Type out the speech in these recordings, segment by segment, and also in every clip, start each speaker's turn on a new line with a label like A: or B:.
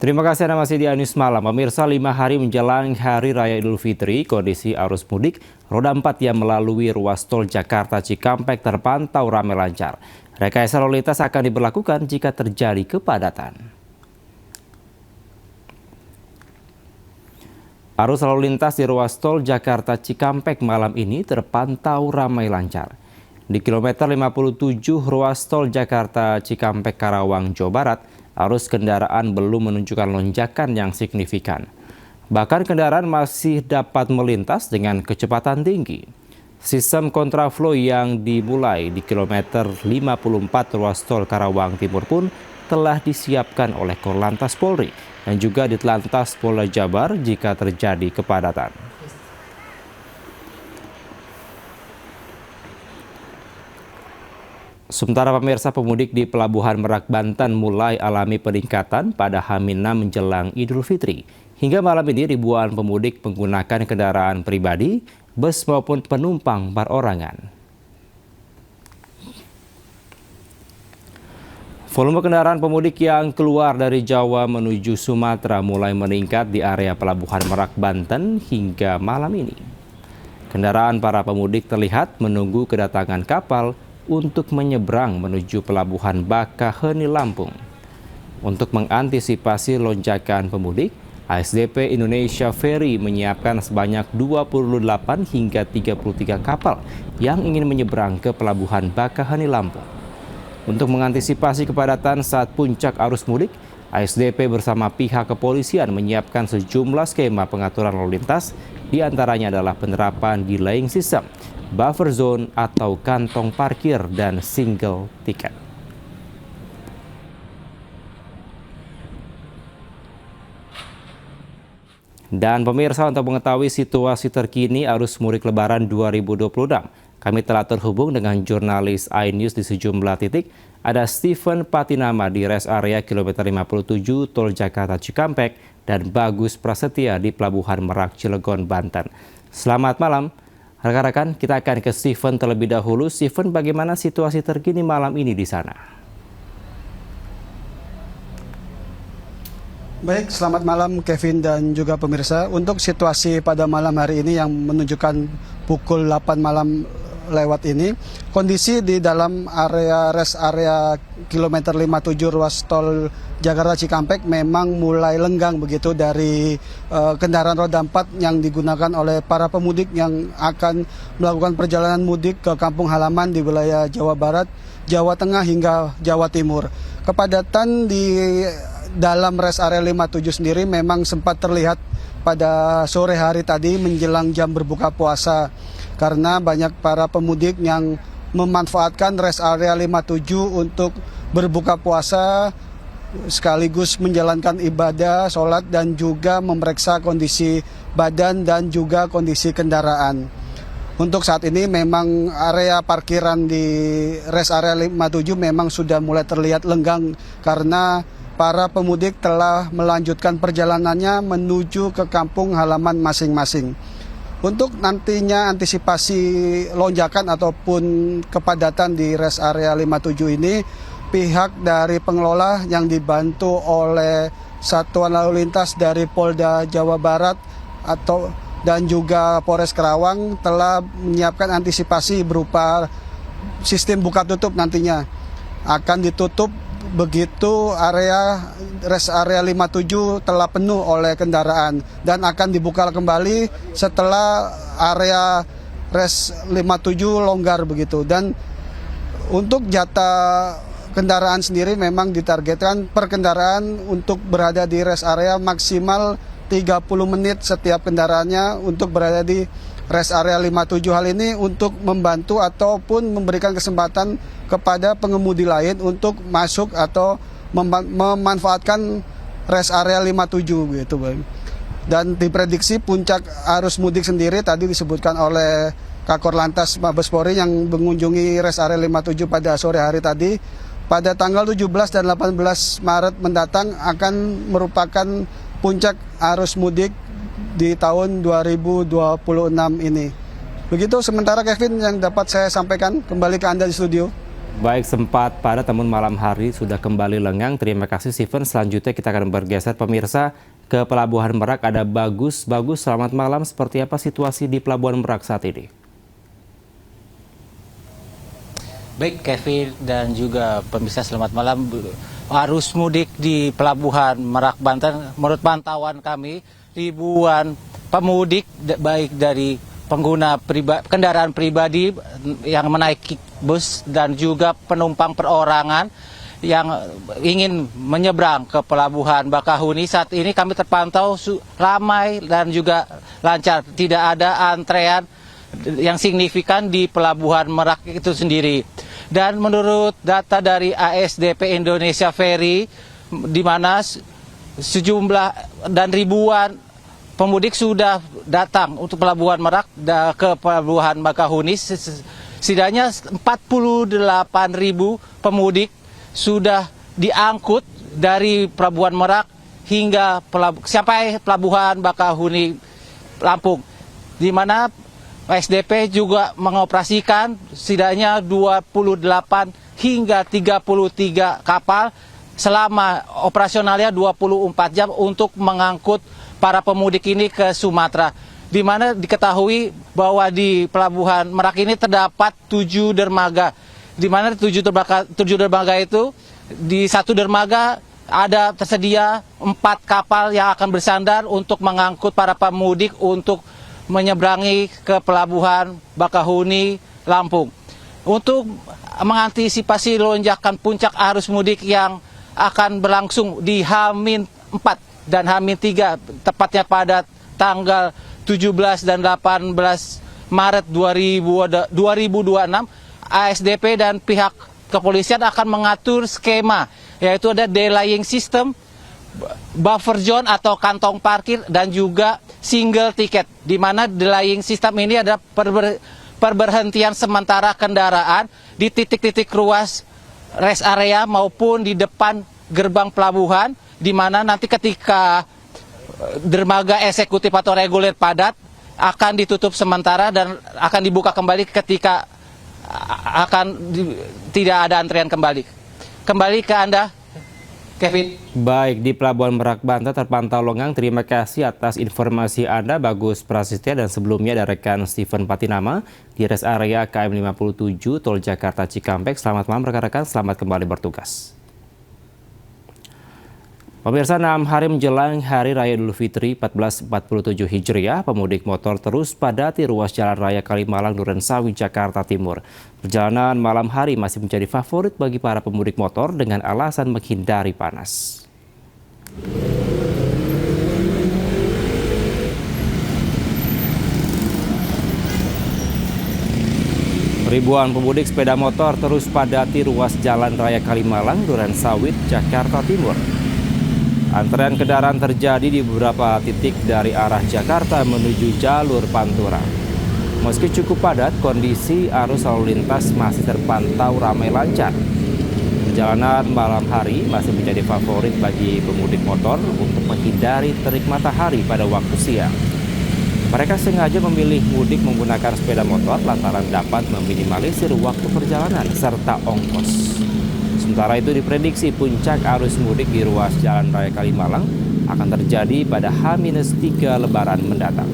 A: Terima kasih Anda masih di News Malam. Pemirsa, 5 hari menjelang Hari Raya Idul Fitri, kondisi arus mudik roda 4 yang melalui ruas tol Jakarta Cikampek terpantau ramai lancar. Rekayasa lalu lintas akan diberlakukan jika terjadi kepadatan. Arus lalu lintas di ruas tol Jakarta Cikampek malam ini terpantau ramai lancar. Di kilometer 57 ruas tol Jakarta Cikampek Karawang, Jawa Barat, arus kendaraan belum menunjukkan lonjakan yang signifikan. Bahkan kendaraan masih dapat melintas dengan kecepatan tinggi. Sistem kontraflow yang dimulai di kilometer 54 ruas tol Karawang Timur pun telah disiapkan oleh Korlantas Polri dan juga Ditlantas Polda Jabar jika terjadi kepadatan. Sementara pemirsa, pemudik di Pelabuhan Merak, Banten mulai alami peningkatan pada H-6 menjelang Idul Fitri. Hingga malam ini ribuan pemudik menggunakan kendaraan pribadi, bus maupun penumpang perorangan. Volume kendaraan pemudik yang keluar dari Jawa menuju Sumatera mulai meningkat di area Pelabuhan Merak, Banten hingga malam ini. Kendaraan para pemudik terlihat menunggu kedatangan kapal untuk menyeberang menuju Pelabuhan Bakaheni, Lampung. Untuk mengantisipasi lonjakan pemudik, ASDP Indonesia Ferry menyiapkan sebanyak 28 hingga 33 kapal yang ingin menyeberang ke Pelabuhan Bakaheni, Lampung. Untuk mengantisipasi kepadatan saat puncak arus mudik, ASDP bersama pihak kepolisian menyiapkan sejumlah skema pengaturan lalu lintas, diantaranya adalah penerapan delaying system, buffer zone atau kantong parkir, dan single tiket. Dan pemirsa, untuk mengetahui situasi terkini arus mudik Lebaran 2026, kami telah terhubung dengan jurnalis iNews di sejumlah titik. Ada Steven Patinama di rest area kilometer 57 Tol Jakarta Cikampek dan Bagus Prasetya di Pelabuhan Merak, Cilegon, Banten. Selamat malam. Rekan-rekan, kita akan ke Steven terlebih dahulu. Steven, bagaimana situasi terkini malam ini di sana?
B: Baik, selamat malam Kevin dan juga pemirsa. Untuk situasi pada malam hari ini yang menunjukkan pukul 8 malam lewat ini, kondisi di dalam rest area kilometer 57 ruas tol Jakarta Cikampek memang mulai lenggang begitu dari kendaraan roda 4 yang digunakan oleh para pemudik yang akan melakukan perjalanan mudik ke kampung halaman di wilayah Jawa Barat, Jawa Tengah hingga Jawa Timur. Kepadatan di dalam rest area 57 sendiri memang sempat terlihat pada sore hari tadi menjelang jam berbuka puasa, karena banyak para pemudik yang memanfaatkan rest area 57 untuk berbuka puasa sekaligus menjalankan ibadah, sholat, dan juga memeriksa kondisi badan dan juga kondisi kendaraan. Untuk saat ini memang area parkiran di rest area 57 memang sudah mulai terlihat lenggang karena para pemudik telah melanjutkan perjalanannya menuju ke kampung halaman masing-masing. Untuk nantinya antisipasi lonjakan ataupun kepadatan di rest area 57 ini, pihak dari pengelola yang dibantu oleh Satuan Lalu Lintas dari Polda Jawa Barat dan juga Polres Karawang telah menyiapkan antisipasi berupa sistem buka tutup. Nantinya akan ditutup begitu rest area 57 telah penuh oleh kendaraan dan akan dibuka kembali setelah area rest 57 longgar begitu. Dan untuk jatah kendaraan sendiri memang ditargetkan per kendaraan untuk berada di rest area maksimal 30 menit setiap kendaraannya untuk berada di rest area 57. Hal ini untuk membantu ataupun memberikan kesempatan kepada pengemudi lain untuk masuk atau memanfaatkan rest area 57 gitu, Bang. Dan diprediksi puncak arus mudik sendiri tadi disebutkan oleh Kakor Lantas Mabes Polri yang mengunjungi rest area 57 pada sore hari tadi, pada tanggal 17 dan 18 Maret mendatang akan merupakan puncak arus mudik di tahun 2026 ini. Begitu sementara Kevin yang dapat saya sampaikan, kembali ke Anda di studio.
A: Baik, sempat padat namun malam hari sudah kembali lengang. Terima kasih Steven. Selanjutnya kita akan bergeser pemirsa ke Pelabuhan Merak. Ada Bagus. Bagus, selamat malam. Seperti apa situasi di Pelabuhan Merak saat ini?
C: Baik Kevin dan juga pemirsa, selamat malam. Arus mudik di Pelabuhan Merak Banten, menurut pantauan kami, ribuan pemudik baik dari pengguna kendaraan pribadi yang menaiki bus dan juga penumpang perorangan yang ingin menyeberang ke Pelabuhan Bakahuni. Saat ini kami terpantau ramai dan juga lancar, tidak ada antrean yang signifikan di Pelabuhan Merak itu sendiri. Dan menurut data dari ASDP Indonesia Ferry, di mana sejumlah dan ribuan pemudik sudah datang untuk Pelabuhan Merak ke Pelabuhan Bakahuni. Setidaknya 48.000 pemudik sudah diangkut dari Pelabuhan Merak hingga sampai Pelabuhan Bakahuni Lampung, di mana SDP juga mengoperasikan setidaknya 28 hingga 33 kapal selama operasionalnya 24 jam untuk mengangkut para pemudik ini ke Sumatera. Di mana diketahui bahwa di Pelabuhan Merak ini terdapat 7 dermaga. Di mana 7 dermaga itu, di satu dermaga ada tersedia 4 kapal yang akan bersandar untuk mengangkut para pemudik untuk menyeberangi ke Pelabuhan Bakahuni Lampung. Untuk mengantisipasi lonjakan puncak arus mudik yang akan berlangsung di H-4 dan H-3, tepatnya pada tanggal 17 dan 18 Maret 2026, ASDP dan pihak kepolisian akan mengatur skema, yaitu ada delaying system, buffer zone atau kantong parkir, dan juga single ticket, di mana delaying system ini ada perberhentian sementara kendaraan di titik-titik ruas rest area maupun di depan gerbang pelabuhan, di mana nanti ketika dermaga eksekutif atau reguler padat akan ditutup sementara dan akan dibuka kembali ketika tidak ada antrian kembali. Kembali ke Anda, Kevin.
A: Baik, di Pelabuhan Merak Banten terpantau lengang. Terima kasih atas informasi Anda, Bagus Prasetya. Dan sebelumnya ada rekan Steven Patinama di rest area KM 57 Tol Jakarta Cikampek. Selamat malam rekan-rekan, selamat kembali bertugas. Pemirsa, 6 hari menjelang Hari Raya Idul Fitri 1447 Hijriah, pemudik motor terus padati ruas Jalan Raya Kalimalang Durensawi, Jakarta Timur. Perjalanan malam hari masih menjadi favorit bagi para pemudik motor dengan alasan menghindari panas. Ribuan pemudik sepeda motor terus padati ruas Jalan Raya Kalimalang Durensawi, Jakarta Timur. Antrean kendaraan terjadi di beberapa titik dari arah Jakarta menuju jalur Pantura. Meski cukup padat, kondisi arus lalu lintas masih terpantau ramai lancar. Perjalanan malam hari masih menjadi favorit bagi pemudik motor untuk menghindari terik matahari pada waktu siang. Mereka sengaja memilih mudik menggunakan sepeda motor lantaran dapat meminimalisir waktu perjalanan serta ongkos. Sementara itu diprediksi puncak arus mudik di ruas Jalan Raya Kalimalang akan terjadi pada H-3 Lebaran mendatang.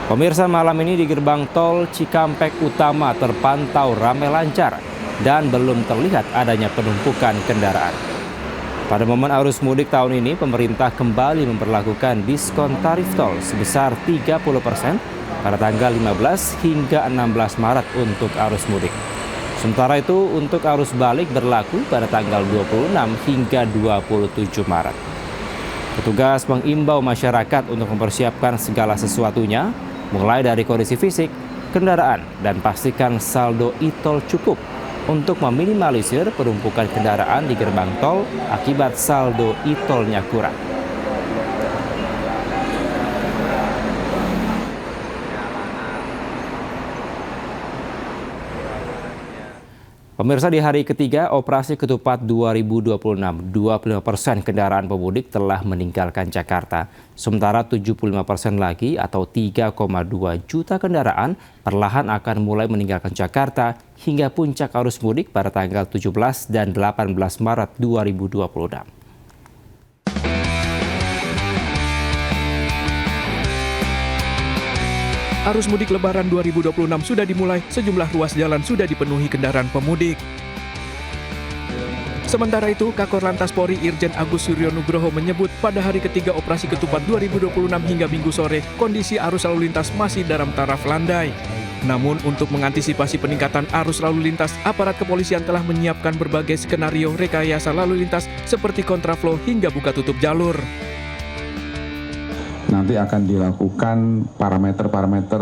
A: Pemirsa, malam ini di gerbang tol Cikampek Utama terpantau ramai lancar dan belum terlihat adanya penumpukan kendaraan. Pada momen arus mudik tahun ini, pemerintah kembali memperlakukan diskon tarif tol sebesar 30% pada tanggal 15 hingga 16 Maret untuk arus mudik. Sementara itu, untuk arus balik berlaku pada tanggal 26 hingga 27 Maret. Petugas mengimbau masyarakat untuk mempersiapkan segala sesuatunya, mulai dari kondisi fisik, kendaraan, dan pastikan saldo e-tol cukup untuk meminimalisir penumpukan kendaraan di gerbang tol akibat saldo e-tolnya kurang. Pemirsa, di hari ketiga operasi ketupat 2026, 25% kendaraan pemudik telah meninggalkan Jakarta. Sementara 75% lagi atau 3,2 juta kendaraan perlahan akan mulai meninggalkan Jakarta hingga puncak arus mudik pada tanggal 17 dan 18 Maret 2026.
D: Arus mudik Lebaran 2026 sudah dimulai, sejumlah ruas jalan sudah dipenuhi kendaraan pemudik. Sementara itu, Kakor Lantas Polri Irjen Agus Suryo Nugroho menyebut pada hari ketiga operasi ketupat 2026 hingga Minggu sore, kondisi arus lalu lintas masih dalam taraf landai. Namun, untuk mengantisipasi peningkatan arus lalu lintas, aparat kepolisian telah menyiapkan berbagai skenario rekayasa lalu lintas seperti kontraflow hingga buka tutup jalur.
E: Nanti akan dilakukan parameter-parameter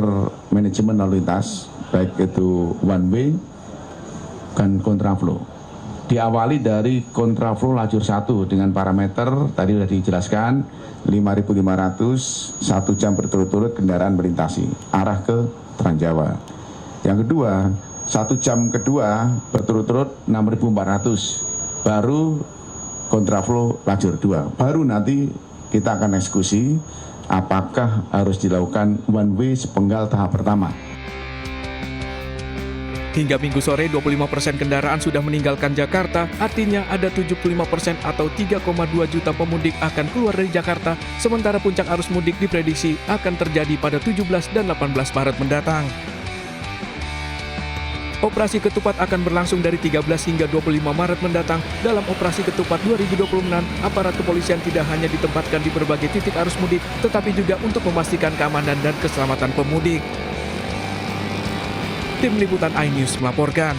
E: manajemen lalu lintas, baik itu one way dan kontraflow. Diawali dari kontraflow lajur 1 dengan parameter tadi sudah dijelaskan 5.500 1 jam berturut-turut kendaraan melintasi arah ke Transjawa. Yang kedua, 1 jam kedua berturut-turut 6.400 baru kontraflow lajur 2. Baru nanti kita akan eksekusi apakah harus dilakukan one way sepenggal tahap pertama.
D: Hingga Minggu sore, 25% kendaraan sudah meninggalkan Jakarta, artinya ada 75% atau 3,2 juta pemudik akan keluar dari Jakarta, sementara puncak arus mudik diprediksi akan terjadi pada 17 dan 18 Maret mendatang. Operasi ketupat akan berlangsung dari 13 hingga 25 Maret mendatang. Dalam operasi ketupat 2026, aparat kepolisian tidak hanya ditempatkan di berbagai titik arus mudik, tetapi juga untuk memastikan keamanan dan keselamatan pemudik. Tim Liputan iNews melaporkan.